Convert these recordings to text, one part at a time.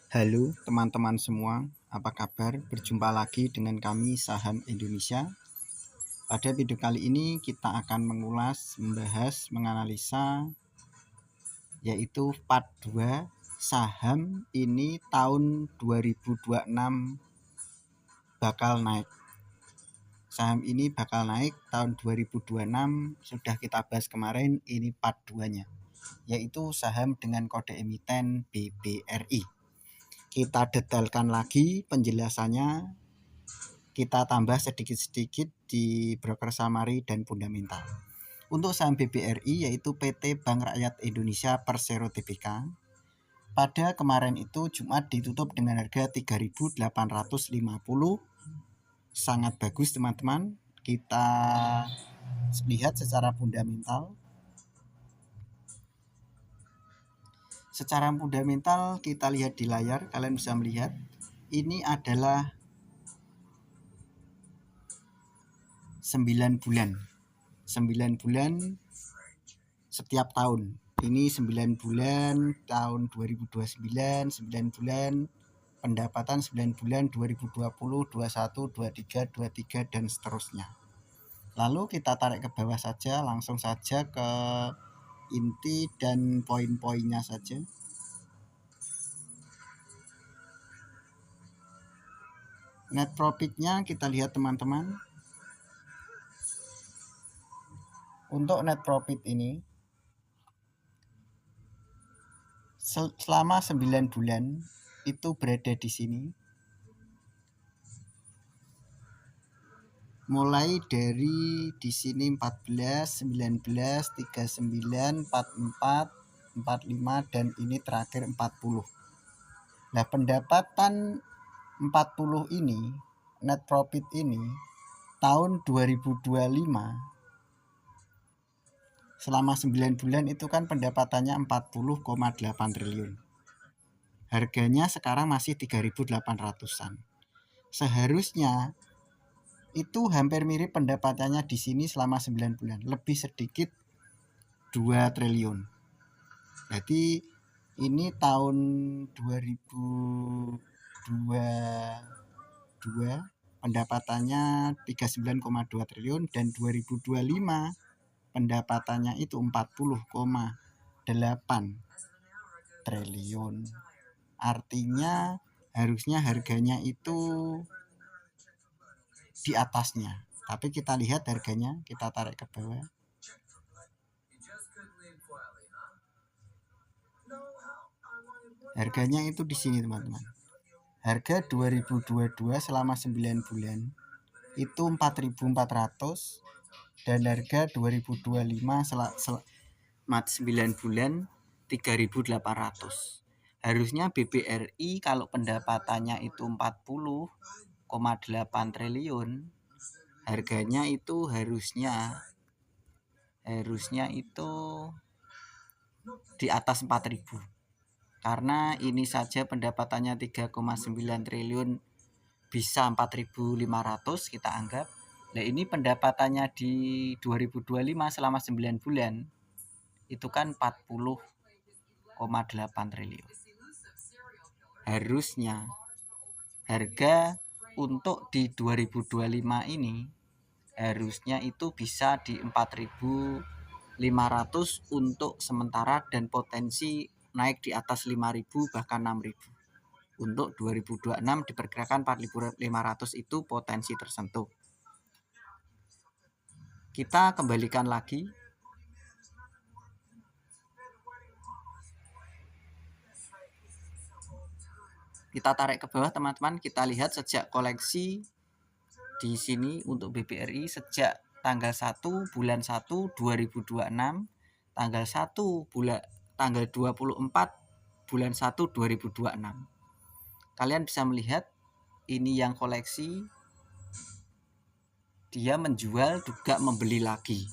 Halo teman-teman semua, apa kabar? Berjumpa lagi dengan kami Saham Indonesia. Pada video kali ini kita akan mengulas, membahas, menganalisa yaitu part 2 saham ini tahun 2026 bakal naik. Saham ini bakal naik tahun 2026, sudah kita bahas kemarin, ini part 2-nya, yaitu saham dengan kode emiten BBRI. Kita detailkan lagi penjelasannya, kita tambah sedikit-sedikit di broker summary dan fundamental. Untuk saham BBRI yaitu PT Bank Rakyat Indonesia Persero Tbk, pada kemarin itu Jumat ditutup dengan harga 3.850, sangat bagus teman-teman. Kita lihat secara fundamental. Secara fundamental kita lihat di layar, kalian bisa melihat ini adalah 9 bulan setiap tahun. Ini 9 bulan tahun 2029, 9 bulan pendapatan 9 bulan 2020, 21, 23, 23 dan seterusnya. Lalu kita tarik ke bawah saja, langsung saja ke inti dan poin-poinnya saja. Net profitnya kita lihat teman-teman. Untuk net profit ini selama 9 bulan itu berada di sini. Mulai dari di sini 14, 19, 39, 44, 45 dan ini terakhir 40. Nah, pendapatan 40 ini, net profit ini tahun 2025 selama 9 bulan itu kan pendapatannya 40,8 triliun. Harganya sekarang masih 3.800-an. Seharusnya itu hampir mirip pendapatannya di sini selama 9 bulan, lebih sedikit 2 triliun. Jadi ini tahun 2022 pendapatannya 39,2 triliun dan 2025 pendapatannya itu 40,8 triliun. Artinya harusnya harganya itu di atasnya. Tapi kita lihat harganya, kita tarik ke bawah. Harganya itu di sini teman-teman. Harga 2022 selama 9 bulan itu 4.400 dan harga 2025 selama 9 bulan 3.800. Harusnya BBRI kalau pendapatannya itu 40,8 triliun, harganya itu harusnya itu di atas 4.000. Karena ini saja pendapatannya 3,9 triliun bisa 4.500 kita anggap. Nah, ini pendapatannya di 2025 selama 9 bulan itu kan 40,8 triliun. Harusnya harga untuk di 2025 ini harusnya itu bisa di 4.500 untuk sementara dan potensi naik di atas 5.000 bahkan 6.000. Untuk 2026 diperkirakan 4.500 itu potensi tersentuh. Kita kembalikan lagi. Kita tarik ke bawah teman-teman, kita lihat sejak koleksi di sini untuk BBRI sejak tanggal 1 bulan 1 2026, tanggal 24 bulan 1 2026. Kalian bisa melihat ini yang koleksi, dia menjual juga membeli lagi.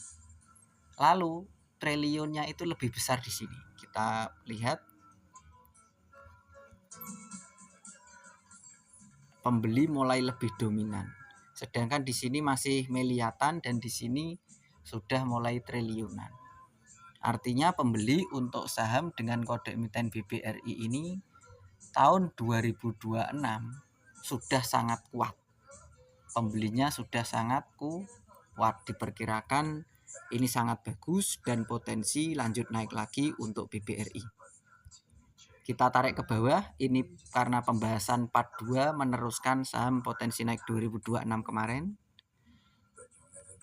Lalu triliunnya itu lebih besar di sini. Kita lihat pembeli mulai lebih dominan. Sedangkan di sini masih miliatan dan di sini sudah mulai triliunan. Artinya pembeli untuk saham dengan kode emiten BBRI ini tahun 2026 sudah sangat kuat. Pembelinya sudah sangat kuat. Diperkirakan ini sangat bagus dan potensi lanjut naik lagi untuk BBRI. Kita tarik ke bawah, ini karena pembahasan part 2 meneruskan saham potensi naik 2026 kemarin.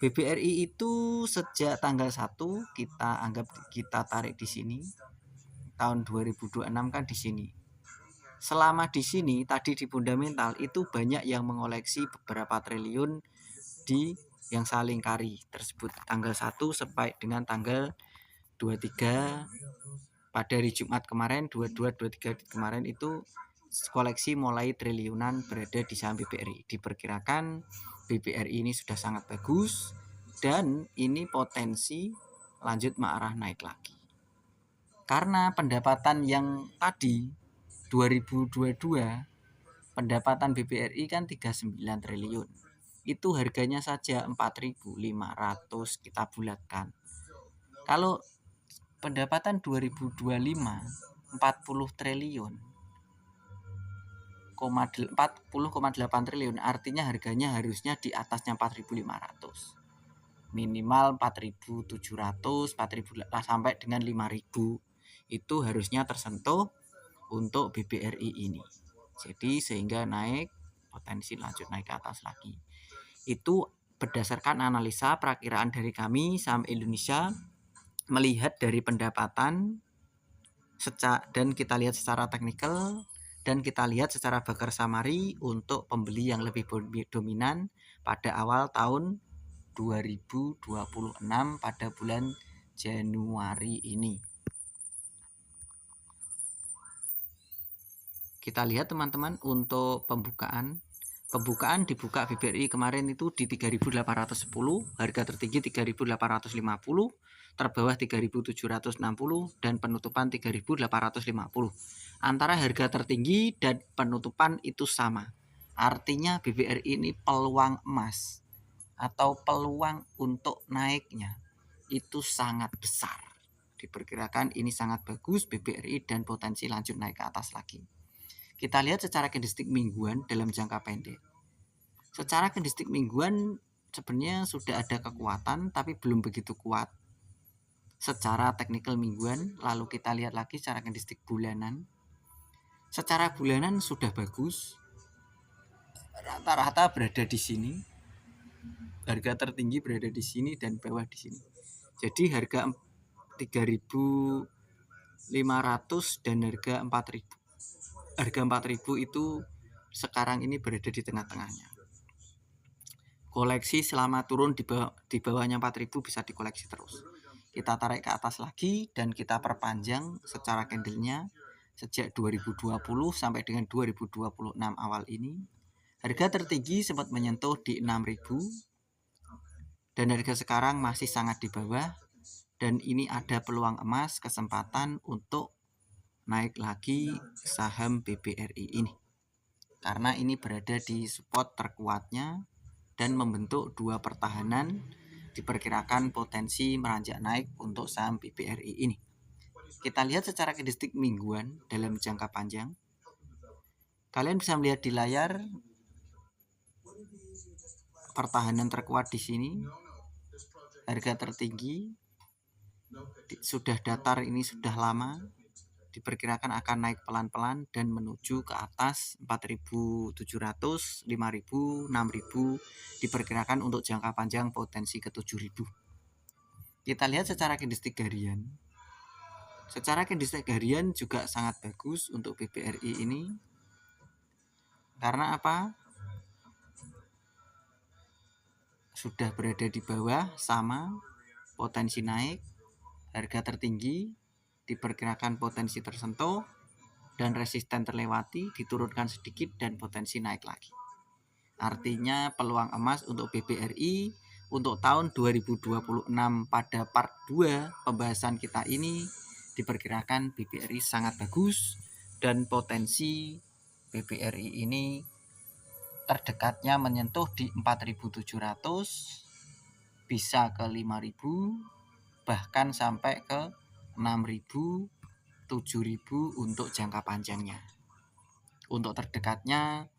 BBRI itu sejak tanggal 1 kita tarik di sini. Tahun 2026 kan di sini. Selama di sini tadi di fundamental itu banyak yang mengoleksi beberapa triliun di yang saling kari tersebut tanggal 1 sampai dengan tanggal 23 pada hari Jumat kemarin 22 23 kemarin itu koleksi mulai triliunan berada di saham BBRI. Diperkirakan BBRI ini sudah sangat bagus dan ini potensi lanjut mengarah naik lagi. Karena pendapatan yang tadi 2022 pendapatan BBRI kan 39 triliun. Itu harganya saja 4.500 kita bulatkan. Kalau pendapatan 2025 40 triliun 40,8 triliun artinya harganya harusnya di atasnya 4.500 minimal 4.700 4.000 sampai dengan 5.000 itu harusnya tersentuh untuk BBRI ini. Jadi sehingga naik potensi lanjut naik ke atas lagi. Itu berdasarkan analisa perakiraan dari kami saham Indonesia melihat dari pendapatan dan kita lihat secara teknikal dan kita lihat secara bakar samari untuk pembeli yang lebih dominan pada awal tahun 2026 pada bulan Januari ini. Kita lihat teman-teman untuk pembukaan dibuka BBRI kemarin itu di 3.810, harga tertinggi 3.850, terbawah 3.760 dan penutupan 3.850. Antara harga tertinggi dan penutupan itu sama. Artinya BBRI ini peluang emas atau peluang untuk naiknya itu sangat besar. Diperkirakan ini sangat bagus BBRI dan potensi lanjut naik ke atas lagi. Kita lihat secara candlestick mingguan dalam jangka pendek. Secara candlestick mingguan sebenarnya sudah ada kekuatan tapi belum begitu kuat secara teknikal mingguan. Lalu kita lihat lagi secara candlestick bulanan. Secara bulanan sudah bagus. Rata-rata berada di sini. Harga tertinggi berada di sini dan bawah di sini. Jadi harga 3.500 dan harga 4.000. Harga 4.000 itu sekarang ini berada di tengah-tengahnya. Koleksi selama turun di bawahnya 4.000 bisa dikoleksi terus. Kita tarik ke atas lagi dan kita perpanjang secara candlenya sejak 2020 sampai dengan 2026 awal ini. Harga tertinggi sempat menyentuh di 6.000 dan harga sekarang masih sangat di bawah dan ini ada peluang emas kesempatan untuk naik lagi saham BBRI ini karena ini berada di support terkuatnya dan membentuk dua pertahanan. Diperkirakan potensi meranjak naik untuk saham BBRI ini. Kita lihat secara candlestick mingguan dalam jangka panjang. Kalian bisa melihat di layar pertahanan terkuat di sini. Harga tertinggi sudah datar, ini sudah lama. Diperkirakan akan naik pelan-pelan dan menuju ke atas 4.700, 5.000, 6.000. Diperkirakan untuk jangka panjang potensi ke 7.000. Kita lihat secara candlestick harian. Secara candlestick harian juga sangat bagus untuk BBRI ini. Karena apa? Sudah berada di bawah sama potensi naik. Harga tertinggi diperkirakan potensi tersentuh dan resisten terlewati, diturunkan sedikit dan potensi naik lagi. Artinya peluang emas untuk BBRI untuk tahun 2026 pada part 2 pembahasan kita ini diperkirakan BBRI sangat bagus dan potensi BBRI ini terdekatnya menyentuh di 4.700 bisa ke 5.000 bahkan sampai ke 6.000, 7.000 untuk jangka panjangnya. Untuk terdekatnya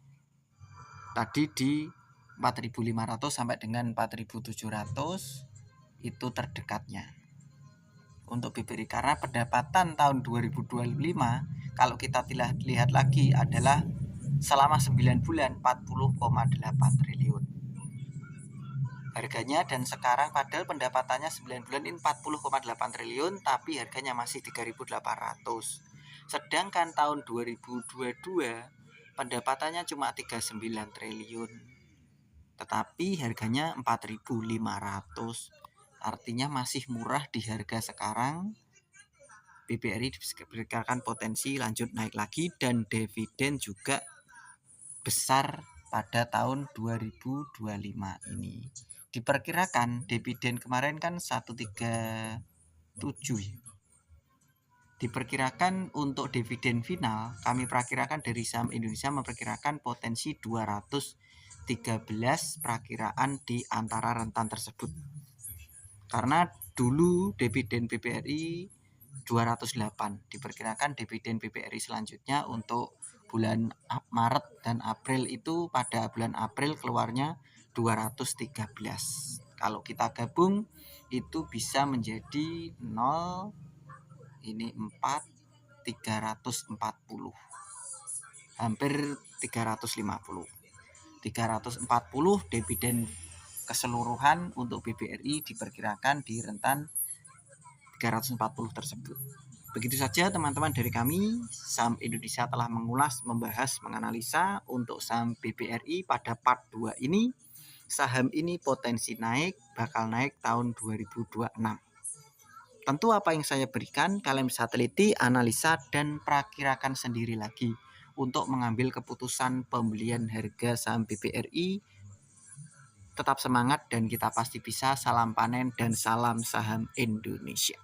tadi di 4.500 sampai dengan 4.700 itu terdekatnya untuk BBRI, karena pendapatan tahun 2025 kalau kita lihat lagi adalah selama 9 bulan 40,8 triliun harganya, dan sekarang padahal pendapatannya 9 bulan ini 40,8 triliun tapi harganya masih 3.800. Sedangkan tahun 2022 pendapatannya cuma 39 triliun tetapi harganya 4.500. Artinya masih murah di harga sekarang. BBRI diperkirakan potensi lanjut naik lagi dan dividen juga besar pada tahun 2025 ini. Diperkirakan dividen kemarin kan 137 ya. Diperkirakan untuk dividen final kami perkirakan dari saham Indonesia memperkirakan potensi 213 perakiraan di antara rentan tersebut. Karena dulu dividen BBRI 208, diperkirakan dividen BBRI selanjutnya untuk bulan Maret dan April itu pada bulan April keluarnya 213. Kalau kita gabung itu bisa menjadi 0 ini 4 340. Hampir 350. 340 dividen keseluruhan untuk BBRI diperkirakan di rentan 340 tersebut. Begitu saja teman-teman dari kami. Saham Indonesia telah mengulas, membahas, menganalisa untuk saham BBRI pada part 2 ini. Saham ini potensi naik, bakal naik tahun 2026. Tentu apa yang saya berikan kalian bisa teliti, analisa, dan perakirakan sendiri lagi untuk mengambil keputusan pembelian harga saham BBRI. Tetap semangat dan kita pasti bisa. Salam panen dan salam saham Indonesia.